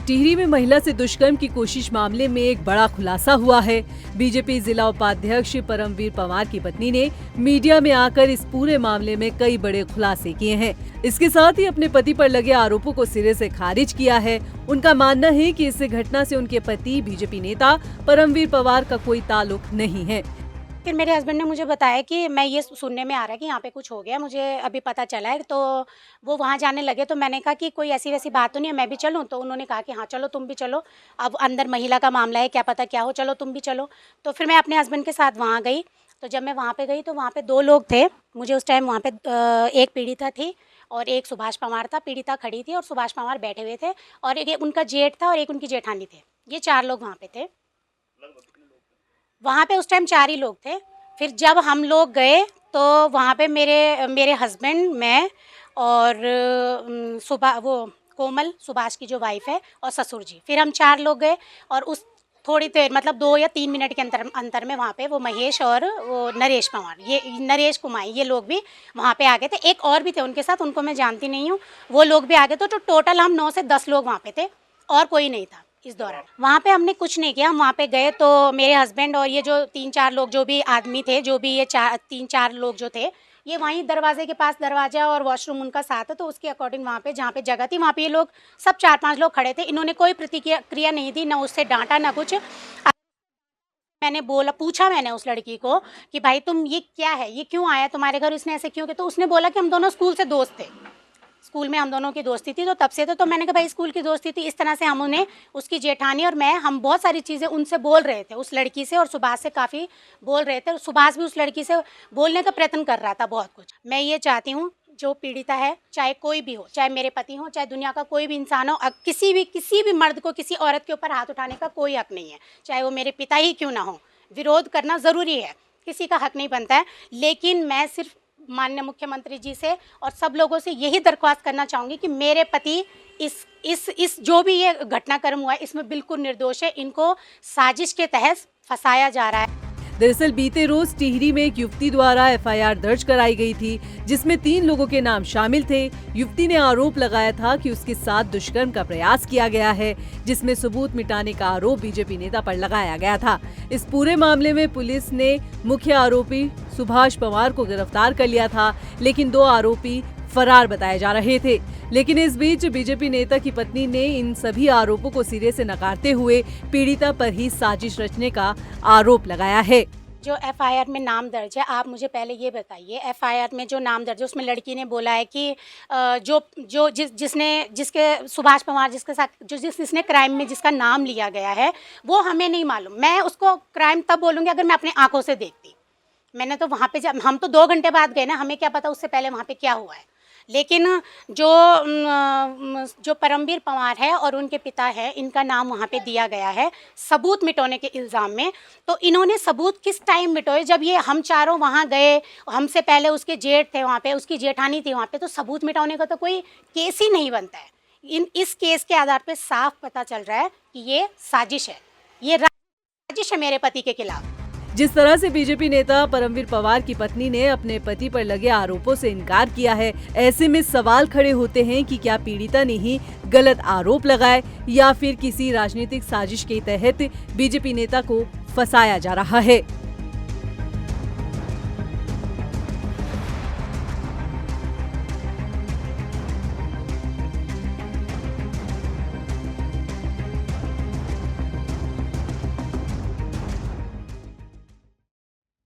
टिहरी में महिला से दुष्कर्म की कोशिश मामले में एक बड़ा खुलासा हुआ है। बीजेपी जिला उपाध्यक्ष परमवीर पंवार की पत्नी ने मीडिया में आकर इस पूरे मामले में कई बड़े खुलासे किए हैं। इसके साथ ही अपने पति पर लगे आरोपों को सिरे से खारिज किया है। उनका मानना है कि इस घटना से उनके पति बीजेपी नेता परमवीर पंवार का कोई ताल्लुक नहीं है। फिर मेरे हस्बैंड ने मुझे बताया कि मैं ये सुनने में आ रहा है कि यहाँ पे कुछ हो गया, मुझे अभी पता चला है। तो वो वहाँ जाने लगे तो मैंने कहा कि कोई ऐसी वैसी बात तो नहीं है, मैं भी चलूँ। तो उन्होंने कहा कि हाँ चलो तुम भी चलो, अब अंदर महिला का मामला है, क्या पता क्या हो, चलो तुम भी चलो। तो फिर मैं अपने हस्बैंड के साथ वहाँ गई। तो जब मैं वहाँ पे गई तो वहाँ पे 2 लोग थे। मुझे उस टाइम वहाँ पे एक पीड़िता थी और एक सुभाष पंवार था। पीड़िता खड़ी थी और सुभाष पंवार बैठे हुए थे और एक उनका जेठ था और एक उनकी जेठानी थे। ये 4 लोग वहाँ पे थे। वहाँ पे उस टाइम 4 ही लोग थे। फिर जब हम लोग गए तो वहाँ पे मेरे हस्बैंड, मैं और कोमल, सुभाष की जो वाइफ है, और ससुर जी, फिर हम 4 लोग गए। और उस थोड़ी देर मतलब 2 या 3 मिनट के अंतर में वहाँ पे वो महेश और वो नरेश पंवार, ये नरेश कुमाई, ये लोग भी वहाँ पे आ गए थे। एक और भी थे उनके साथ, उनको मैं जानती नहीं हूँ, वो लोग भी आ गए। तो टोटल हम 9 से 10 लोग वहाँ पे थे और कोई नहीं था इस दौरान। वहाँ पे हमने कुछ नहीं किया। हम वहाँ पे गए तो मेरे हस्बैंड और ये जो 3-4 लोग जो भी आदमी थे, जो भी ये 3-4 लोग जो थे, ये वहीं दरवाजे के पास, दरवाजा और वॉशरूम उनका साथ है, तो उसके अकॉर्डिंग वहाँ पे जहाँ पे जगह थी वहाँ पे ये लोग सब 4-5 लोग खड़े थे। इन्होंने कोई प्रतिक्रिया नहीं दी, ना उससे डांटा ना कुछ। मैंने पूछा मैंने उस लड़की को कि भाई तुम ये क्या है, ये क्यों आया तुम्हारे घर, इसने ऐसे क्यों किया? तो उसने बोला कि हम दोनों स्कूल से दोस्त थे, स्कूल में हम दोनों की दोस्ती थी, तो तब से तो मैंने कहा भाई स्कूल की दोस्ती थी, इस तरह से हम उन्हें, उसकी जेठानी और मैं, हम बहुत सारी चीज़ें उनसे बोल रहे थे, उस लड़की से और सुभाष से काफ़ी बोल रहे थे। सुभाष भी उस लड़की से बोलने का प्रयत्न कर रहा था बहुत कुछ। मैं ये चाहती हूँ जो पीड़िता है, चाहे कोई भी हो, चाहे मेरे पति हो, चाहे दुनिया का कोई भी इंसान हो, किसी भी मर्द को किसी औरत के ऊपर हाथ उठाने का कोई हक नहीं है, चाहे वो मेरे पिता ही क्यों ना हो। विरोध करना ज़रूरी है, किसी का हक नहीं बनता है। लेकिन मैं सिर्फ माननीय मुख्यमंत्री जी से और सब लोगों से यही दरख्वास्त करना चाहूँगी कि मेरे पति इस जो भी ये घटनाक्रम हुआ है इसमें बिल्कुल निर्दोष है, इनको साजिश के तहत फंसाया जा रहा है। दरअसल बीते रोज टिहरी में एक युवती द्वारा एफआईआर दर्ज कराई गई थी, जिसमें 3 लोगों के नाम शामिल थे। युवती ने आरोप लगाया था कि उसके साथ दुष्कर्म का प्रयास किया गया है, जिसमें सबूत मिटाने का आरोप बीजेपी नेता पर लगाया गया था। इस पूरे मामले में पुलिस ने मुख्य आरोपी सुभाष पंवार को गिरफ्तार कर लिया था, लेकिन 2 आरोपी फरार बताए जा रहे थे। लेकिन इस बीच बीजेपी नेता की पत्नी ने इन सभी आरोपों को सिरे से नकारते हुए पीड़िता पर ही साजिश रचने का आरोप लगाया है। जो एफआईआर में नाम दर्ज है, आप मुझे पहले ये बताइए, एफआईआर में जो नाम दर्ज है उसमें लड़की ने बोला है कि जिसके सुभाष पंवार जिसके साथ जिसने क्राइम में जिसका नाम लिया गया है वो हमें नहीं मालूम। मैं उसको क्राइम तब बोलूँगी अगर मैं अपनी आंखों से देखती। मैंने तो वहाँ पे हम तो 2 घंटे बाद गए ना, हमें क्या पता उससे पहले वहाँ पे क्या हुआ है। लेकिन जो परमवीर पंवार है और उनके पिता है, इनका नाम वहाँ पे दिया गया है सबूत मिटाने के इल्ज़ाम में। तो इन्होंने सबूत किस टाइम मिटाए? जब ये हम चारों वहाँ गए, हमसे पहले उसके जेठ थे वहाँ पे, उसकी जेठानी थी वहाँ पे, तो सबूत मिटाने का तो कोई केस ही नहीं बनता है। इस केस के आधार पे साफ पता चल रहा है कि ये साजिश है, ये साजिश है मेरे पति के खिलाफ। जिस तरह से बीजेपी नेता परमवीर पंवार की पत्नी ने अपने पति पर लगे आरोपों से इनकार किया है, ऐसे में सवाल खड़े होते हैं कि क्या पीड़िता ने ही गलत आरोप लगाए या फिर किसी राजनीतिक साजिश के तहत बीजेपी नेता को फंसाया जा रहा है।